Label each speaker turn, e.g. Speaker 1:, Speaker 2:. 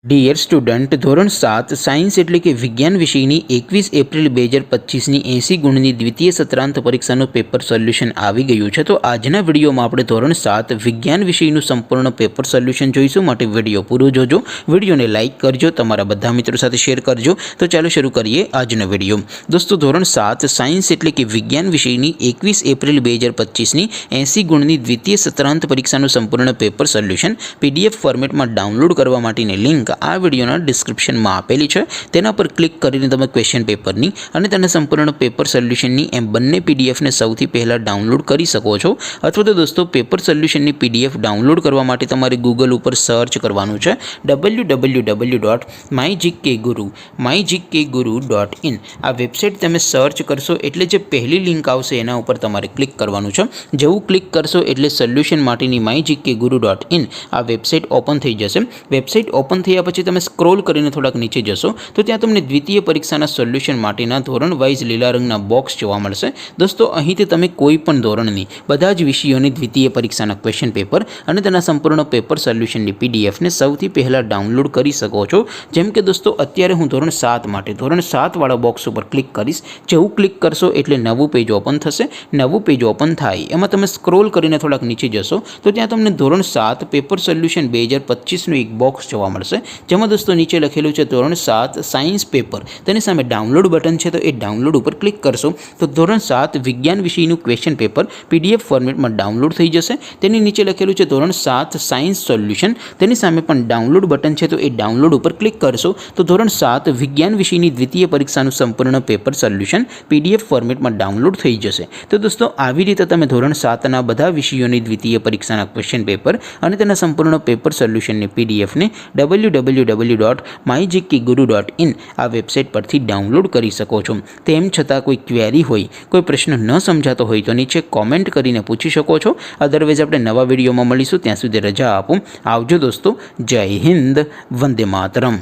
Speaker 1: Dear student, ધોરણ 7 science એટલે કે વિજ્ઞાન વિષયની 21 એપ્રિલ 2025ની 80 ગુણની દ્વિતીય સત્રાંત પરીક્ષાનું પેપર સોલ્યુશન આવી ગયું છે। તો આજના વિડીયોમાં આપણે ધોરણ 7 વિજ્ઞાન વિષયનું સંપૂર્ણ પેપર સોલ્યુશન જોઈશું। માટે વિડીયો પૂરો જોજો, વિડીયોને લાઇક કરજો, તમારા બધા મિત્રો સાથે શેર કરજો। તો ચાલો શરૂ કરીએ આજનો વિડીયો। દોસ્તો, ધોરણ 7 સાયન્સ એટલે કે વિજ્ઞાન વિષયની 21 એપ્રિલ 2025ની 80 ગુણની દ્વિતીય સત્રાંત પરીક્ષાનું સંપૂર્ણ પેપર સોલ્યુશન PDF ફોર્મેટમાં ડાઉનલોડ કરવા માટેની લિંક આ વિડીયોના ડિસ્ક્રિપ્શનમાં આપેલી છે। તેના પર ક્લિક કરીને તમે ક્વેશ્ચન પેપરની અને તેના સંપૂર્ણ પેપર સોલ્યુશનની એમ બંને પીડીએફને સૌથી પહેલાં ડાઉનલોડ કરી શકો છો। અથવા તો દોસ્તો, પેપર સોલ્યુશનની PDF ડાઉનલોડ કરવા માટે તમારે ગૂગલ ઉપર સર્ચ કરવાનું છે www.mygkguru.in। આ વેબસાઇટ તમે સર્ચ કરશો એટલે જે પહેલી લિંક આવશે એના ઉપર તમારે ક્લિક કરવાનું છે। જેવું ક્લિક કરશો એટલે સોલ્યુશન માટેની mygkguru.in આ વેબસાઇટ ઓપન થઈ જશે। વેબસાઇટ ઓપન થયા પછી તમે સ્ક્રોલ કરીને થોડાક નીચે જશો તો ત્યાં તમને દ્વિતીય પરીક્ષાના સોલ્યુશન માટેના ધોરણ વાઇઝ લીલા રંગના બોક્સ જોવા મળશે। દોસ્તો, અહીંથી તમે કોઈ પણ ધોરણની બધા જ વિષયોની દ્વિતીય પરીક્ષાના ક્વેશ્ચન પેપર અને તેના સંપૂર્ણ પેપર સોલ્યુશનની PDFને સૌથી પહેલાં ડાઉનલોડ કરી શકો છો। જેમ કે દોસ્તો, અત્યારે હું ધોરણ 7 માટે ધોરણ 7 વાળા બોક્સ ઉપર ક્લિક કરીશ। જેવું ક્લિક કરશો એટલે નવું પેજ ઓપન થશે। નવું પેજ ઓપન થાય એમાં તમે સ્ક્રોલ કરીને થોડાક નીચે જશો તો ત્યાં તમને ધોરણ 7 પેપર સોલ્યુશન 2025નું એક બોક્સ જોવા મળશે। જેમાં દોસ્તો નીચે લખેલું છે ધોરણ 7 સાયન્સ પેપર, તેની સામે ડાઉનલોડ બટન છે, તો એ ડાઉનલોડ ઉપર ક્લિક કરશો તો ધોરણ 7 વિજ્ઞાન વિષયનું ક્વેશ્ચન પેપર PDF ફોર્મેટમાં ડાઉનલોડ થઈ જશે। તેની નીચે લખેલું છે ધોરણ 7 સાયન્સ સોલ્યુશન, તેની સામે પણ ડાઉનલોડ બટન છે, તો એ ડાઉનલોડ ઉપર ક્લિક કરશો તો ધોરણ 7 વિજ્ઞાન વિષયની દ્વિતીય પરીક્ષાનું સંપૂર્ણ પેપર સોલ્યુશન PDF ફોર્મેટમાં ડાઉનલોડ થઈ જશે। તો દોસ્તો, આવી રીતે તમે ધોરણ 7ના બધા વિષયોની દ્વિતીય પરીક્ષાના ક્વેશ્ચન પેપર અને તેના સંપૂર્ણ પેપર સોલ્યુશનની PDFને www.mygkguru.in આ વેબસાઇટ પરથી ડાઉનલોડ કરી શકો છો। તેમ છતાં કોઈ ક્વેરી હોય, કોઈ પ્રશ્ન ન સમજાતો હોય તો નીચે કોમેન્ટ કરીને પૂછી શકો છો। અદરવાઇઝ આપણે નવા વિડીયોમાં મળીશું, ત્યાં સુધી રજા આપો। આવજો દોસ્તો, જય હિન્દ, વંદે માતરમ।